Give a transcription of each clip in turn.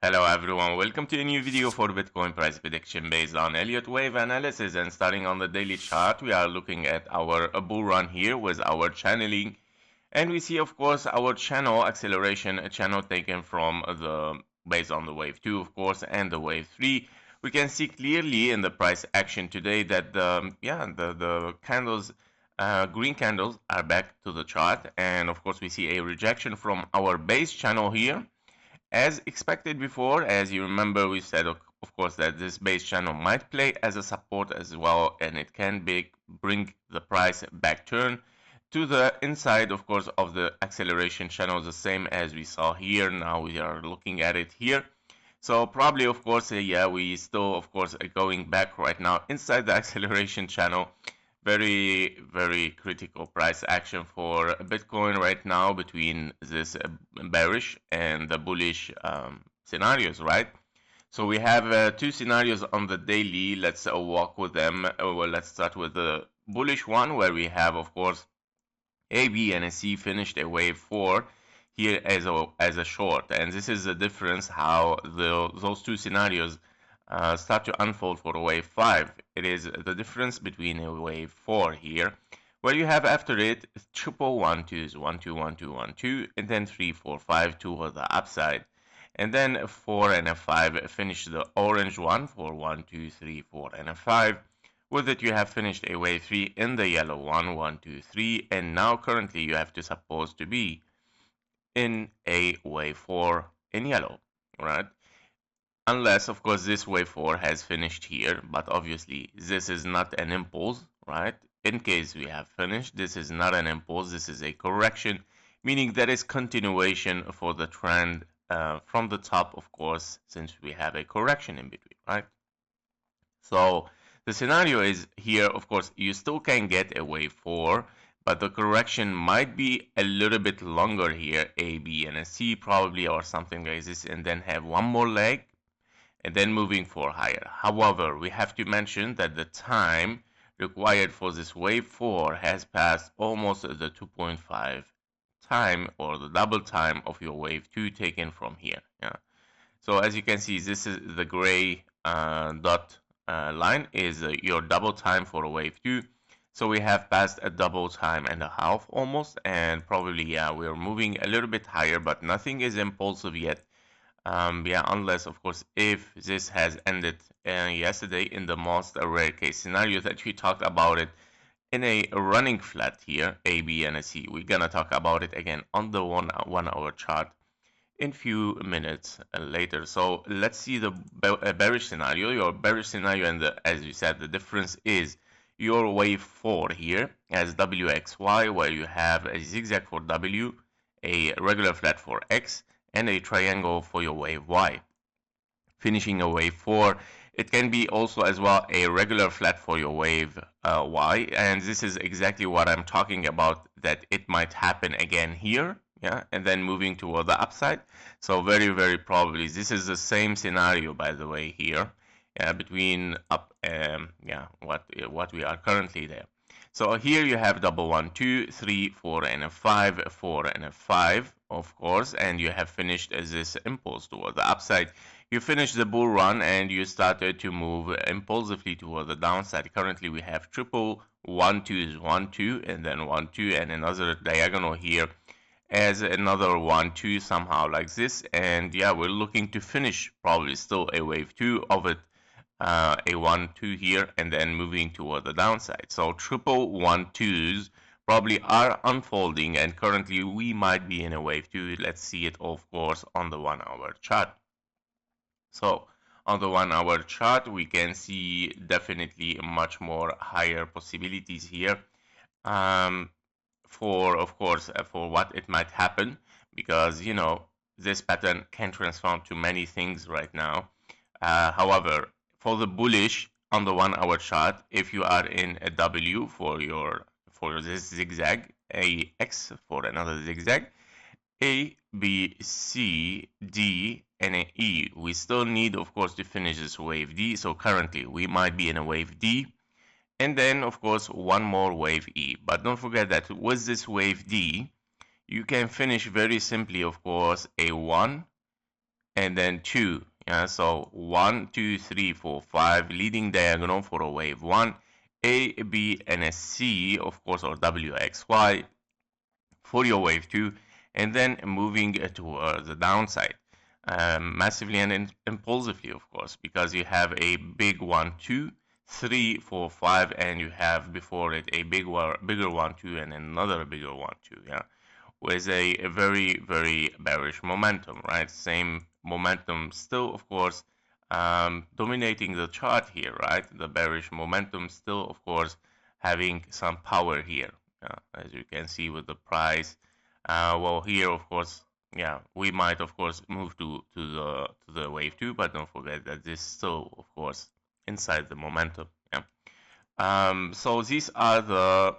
Hello everyone, welcome to a new video for Bitcoin price prediction based on Elliott wave analysis. And starting on the daily chart, we are looking at our bull run here with our channeling, and we see of course our channel acceleration, a channel taken from the based on the wave 2 of course and the wave 3. We can see clearly in the price action today that the candles, green candles, are back to the chart, and of course we see a rejection from our base channel here. As expected before, as you remember, we said, of course, that this base channel might play as a support as well, and it can bring the price back turn to the inside, of course, of the acceleration channel, the same as we saw here. Now we are looking at it here. So probably, of course, yeah, we still, of course, are going back right now inside the acceleration channel. Very, very critical price action for Bitcoin right now between this bearish and the bullish scenarios, right? So we have two scenarios on the daily. Let's walk with them. Well, let's start with the bullish one, where we have, of course, A, B, and a C finished a wave 4 here as a short, and this is the difference how those two scenarios start to unfold for wave 5. It is the difference between a wave 4 here, where you have after it triple 1 2s, 1 2 1 2 1 2, and then 3 4 5 2 on the upside, and then a 4 and a 5 finish the orange one for 1 2 3 4 and a 5. With it, you have finished a wave 3 in the yellow one, 1 2 3, and now currently you have to suppose to be in a wave 4 in yellow, right? Unless, of course, this wave 4 has finished here, but obviously this is not an impulse, right? In case we have finished, this is not an impulse, this is a correction, meaning there is continuation for the trend from the top, of course, since we have a correction in between, right? So the scenario is here, of course, you still can get a wave 4, but the correction might be a little bit longer here, A, B, and a C probably, or something like this, and then have one more leg, and then moving for higher. However, we have to mention that the time required for this wave 4 has passed almost the 2.5 time, or the double time of your wave 2 taken from here. Yeah. So as you can see, this is the gray dot line is your double time for wave 2. So we have passed a double time and a half almost, and probably, yeah, we're moving a little bit higher, but nothing is impulsive yet. Yeah, unless, of course, if this has ended yesterday in the most rare case scenario that we talked about it in a running flat here, A, B, and a C. We're gonna talk about it again on the one hour chart in few minutes later. So let's see the bearish scenario. Your bearish scenario, and as you said, the difference is your wave 4 here as WXY, where you have a zigzag for W, a regular flat for X, and a triangle for your wave Y. Finishing a wave 4, it can be also as well a regular flat for your wave Y, and this is exactly what I'm talking about, that it might happen again here, yeah, and then moving toward the upside. So very, very probably this is the same scenario, by the way, here, between up what we are currently there. So here you have double 1 2 3 4 and a 5, 4 and a 5, of course, and you have finished as this impulse toward the upside. You finished the bull run and you started to move impulsively toward the downside. Currently we have triple 1 2 1 2 and then 1 2 and another diagonal here as another 1 2 somehow like this, and yeah, we're looking to finish probably still a wave 2 of it, a 1 2 here, and then moving toward the downside. So triple 1 2s probably are unfolding, and currently we might be in a wave 2. Let's see it, of course, on the 1 hour chart. So on the 1 hour chart, we can see definitely much more higher possibilities here, for, of course, for what it might happen, because, you know, this pattern can transform to many things right now. However, for the bullish on the 1 hour chart, if you are in a W for this zigzag, a X for another zigzag, A, B, C, D, and a E. We still need, of course, to finish this wave D. So currently we might be in a wave D, and then, of course, one more wave E. But don't forget that with this wave D, you can finish very simply, of course, a 1, and then 2. Yeah, so 1, 2, 3, 4, 5, leading diagonal for a wave 1, A, B, and a C, of course, or WXY for your wave 2, and then moving towards the downside. Massively and impulsively, of course, because you have a big 1, 2, 3, 4, 5, and you have before it a bigger 1, 2, and another bigger 1, 2. Yeah, with a very, very bearish momentum, right? Same momentum still, of course, dominating the chart here, right? The bearish momentum still, of course, having some power here, as you can see with the price. Well, here, of course, yeah, we might, of course, move to the wave 2, but don't forget that this still, of course, inside the momentum. Yeah. So these are the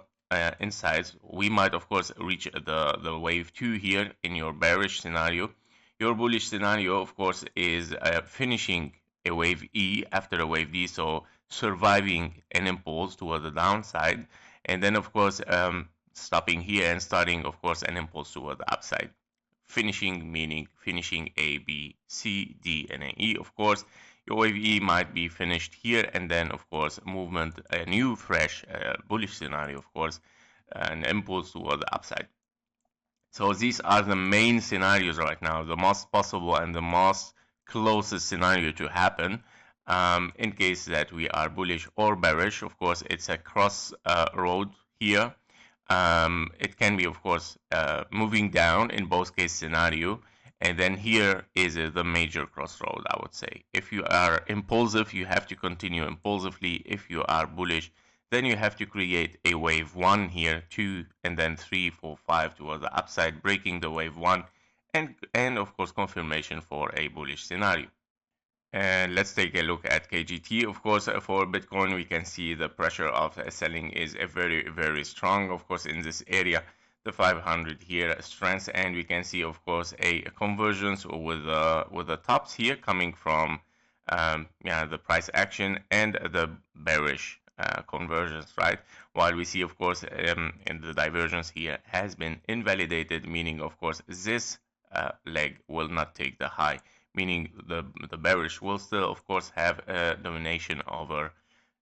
insights. We might, of course, reach the wave 2 here in your bearish scenario. Your bullish scenario, of course, is finishing a wave E after a wave D, so surviving an impulse toward the downside, and then, of course, stopping here and starting, of course, an impulse toward the upside. Finishing meaning finishing A, B, C, D, and an E, of course. Your wave E might be finished here, and then, of course, movement, a new, fresh, bullish scenario, of course, an impulse toward the upside. So these are the main scenarios right now, the most possible and the most closest scenario to happen. In case that we are bullish or bearish, of course, it's a cross road here. It can be, of course, moving down in both case scenario. And then here is the major crossroad, I would say. If you are impulsive, you have to continue impulsively. If you are bullish, then you have to create a wave 1 here, 2, and then 3, 4, 5 towards the upside, breaking the wave 1, and of course confirmation for a bullish scenario. And let's take a look at KGT. Of course, for Bitcoin, we can see the pressure of selling is a very, very strong. Of course, in this area, the 500 here strength, and we can see, of course, a convergence with the tops here coming from yeah, the price action and the bearish convergence, right? While we see, of course, in the divergence here has been invalidated, meaning, of course, this leg will not take the high, meaning the bearish will still, of course, have a domination over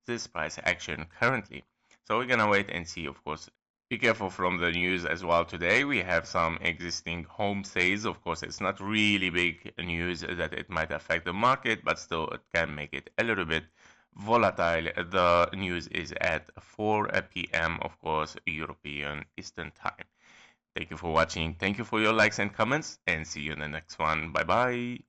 this price action currently. So we're gonna wait and see, of course. Be careful from the news as well today. We have some existing home sales. Of course, it's not really big news that it might affect the market, but still it can make it a little bit volatile. The news is at 4 p.m., of course, European Eastern Time. Thank you for watching. Thank you for your likes and comments, and see you in the next one. Bye bye.